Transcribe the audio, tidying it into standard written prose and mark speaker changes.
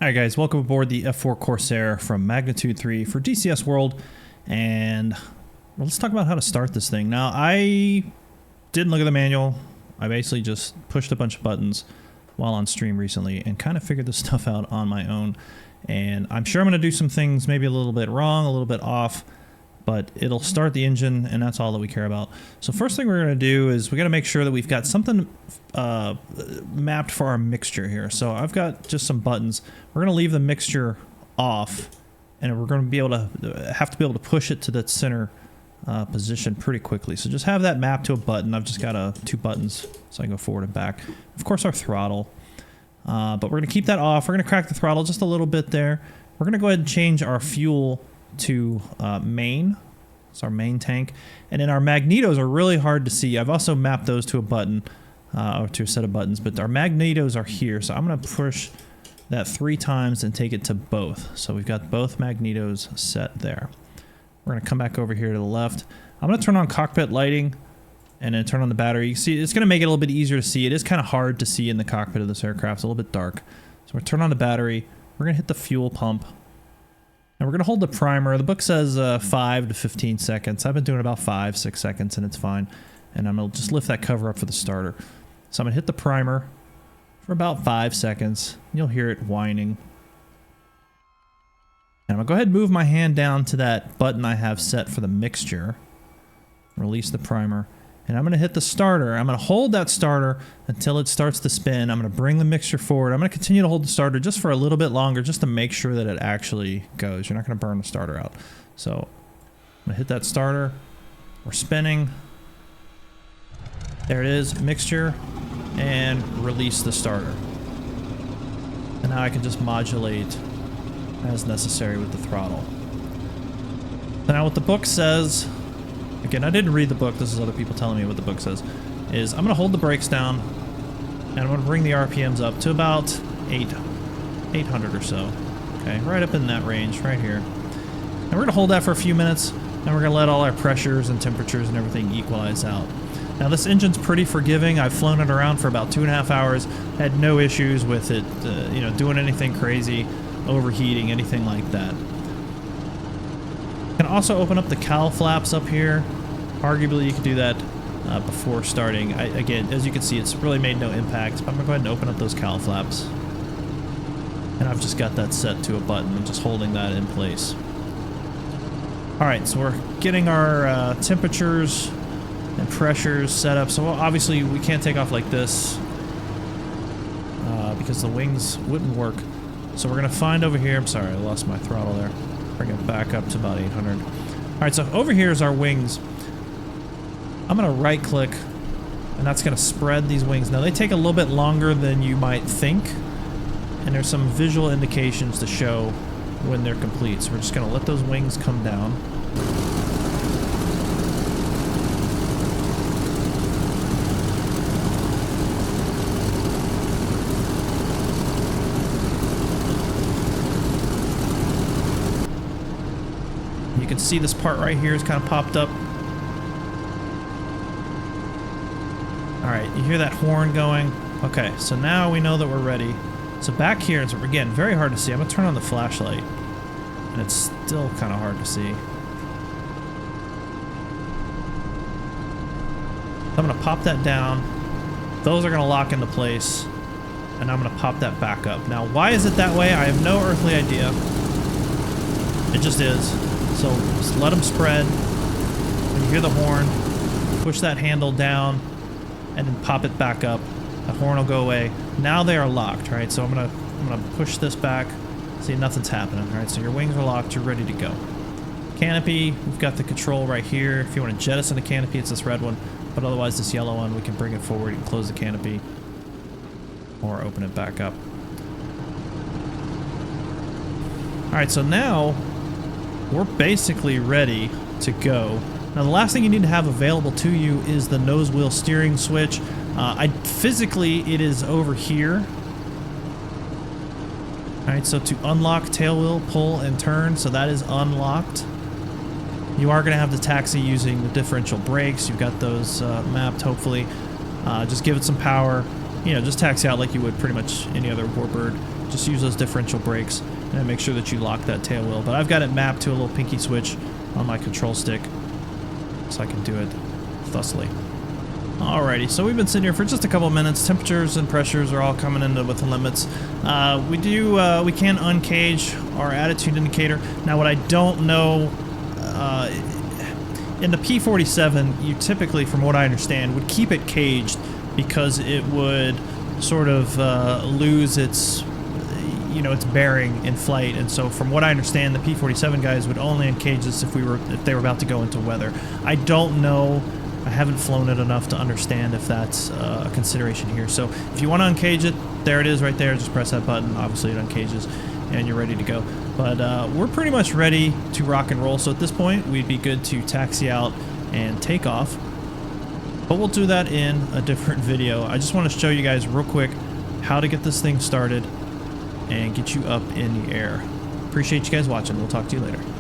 Speaker 1: Alright guys, welcome aboard the F4 Corsair from Magnitude 3 for DCS World, and well, let's talk about how to start this thing. Now, I didn't look at the manual. I basically just pushed a bunch of buttons while on stream recently and kind of figured this stuff out on my own. And I'm sure I'm going to do some things maybe a little bit wrong, a little bit off, but it'll start the engine, and that's all that we care about. So first thing we're going to do is we got to make sure that we've got something mapped for our mixture here. So I've got just some buttons. We're going to leave the mixture off, and we're going to be able to have to be able to push it to that center position pretty quickly. So just have that mapped to a button. I've just got two buttons so I can go forward and back. Of course, our throttle, but we're going to keep that off. We're going to crack the throttle just a little bit there. We're going to go ahead and change our fuel to main. It's our main tank. And then our magnetos are really hard to see. I've also mapped those to a button, or to a set of buttons, but our magnetos are here. So I'm going to push that 3 times and take it to both. So we've got both magnetos set there. We're going to come back over here to the left. I'm going to turn on cockpit lighting and then turn on the battery. You see, it's going to make it a little bit easier to see. It is kind of hard to see in the cockpit of this aircraft. It's a little bit dark. So we're going to turn on the battery. We're going to hit the fuel pump. And we're going to hold the primer. The book says 5 to 15 seconds. I've been doing about 5-6 seconds, and it's fine. And I'm going to just lift that cover up for the starter. So I'm going to hit the primer for about 5 seconds. You'll hear it whining. And I'm going to go ahead and move my hand down to that button I have set for the mixture. Release the primer. And I'm going to hit the starter. I'm going to hold that starter until it starts to spin. I'm going to bring the mixture forward. I'm going to continue to hold the starter just for a little bit longer, just to make sure that it actually goes. You're not going to burn the starter out. So I'm going to hit that starter. We're spinning. There it is, mixture, and release the starter. And now I can just modulate as necessary with the throttle. So now what the book says, again, I didn't read the book, this is other people telling me what the book says, is I'm going to hold the brakes down, and I'm going to bring the RPMs up to about 800 or so. Okay, right up in that range, right here. And we're going to hold that for a few minutes, and we're going to let all our pressures and temperatures and everything equalize out. Now this engine's pretty forgiving. I've flown it around for about 2.5 hours, had no issues with it, you know, doing anything crazy, overheating, anything like that. You can also open up the cowl flaps up here. Arguably you could do that before starting. Again, as you can see, it's really made no impact, but I'm going to go ahead and open up those cowl flaps. And I've just got that set to a button. I'm just holding that in place. Alright, so we're getting our temperatures and pressures set up. So obviously we can't take off like this because the wings wouldn't work. So we're going to find over here, I'm sorry, I lost my throttle there. Bring it back up to about 800. Alright, so over here is our wings. I'm going to right click, and that's going to spread these wings. Now they take a little bit longer than you might think, and there's some visual indications to show when they're complete. So we're just going to let those wings come down. You can see this part right here is kind of popped up. Alright, you hear that horn going? Okay, so now we know that we're ready. So back here, it's again very hard to see. I'm going to turn on the flashlight, and it's still kind of hard to see. I'm going to pop that down. Those are going to lock into place, and I'm going to pop that back up. Now, why is it that way? I have no earthly idea. It just is. So just let them spread. When you hear the horn, push that handle down and then pop it back up. The horn will go away. Now they are locked, right? So I'm gonna push this back. See, nothing's happening, right? So your wings are locked, you're ready to go. Canopy, we've got the control right here. If you want to jettison the canopy, it's this red one, but otherwise this yellow one, we can bring it forward and close the canopy or open it back up. All right, so now we're basically ready to go. Now the last thing you need to have available to you is the nose wheel steering switch. Physically it is over here. Alright, so to unlock tail wheel, pull and turn, so that is unlocked. You are going to have to taxi using the differential brakes. You've got those mapped hopefully. Just give it some power. You know, just taxi out like you would pretty much any other warbird. just use those differential brakes and make sure that you lock that tail wheel. But I've got it mapped to a little pinky switch on my control stick, so I can do it thusly. Alrighty, so we've been sitting here for just a couple of minutes. Temperatures and pressures are all coming into with the limits. We can uncage our attitude indicator. Now, what I don't know, in the P47, you typically, from what I understand, would keep it caged because it would sort of lose its, its bearing in flight. And so, from what I understand, the P47 guys would only uncage this if they were about to go into weather. I don't know. I haven't flown it enough to understand if that's a consideration here. So if you want to uncage it, there it is right there. Just press that button. Obviously it uncages and you're ready to go. But we're pretty much ready to rock and roll. So at this point, we'd be good to taxi out and take off. But we'll do that in a different video. I just want to show you guys real quick how to get this thing started and get you up in the air. Appreciate you guys watching. We'll talk to you later.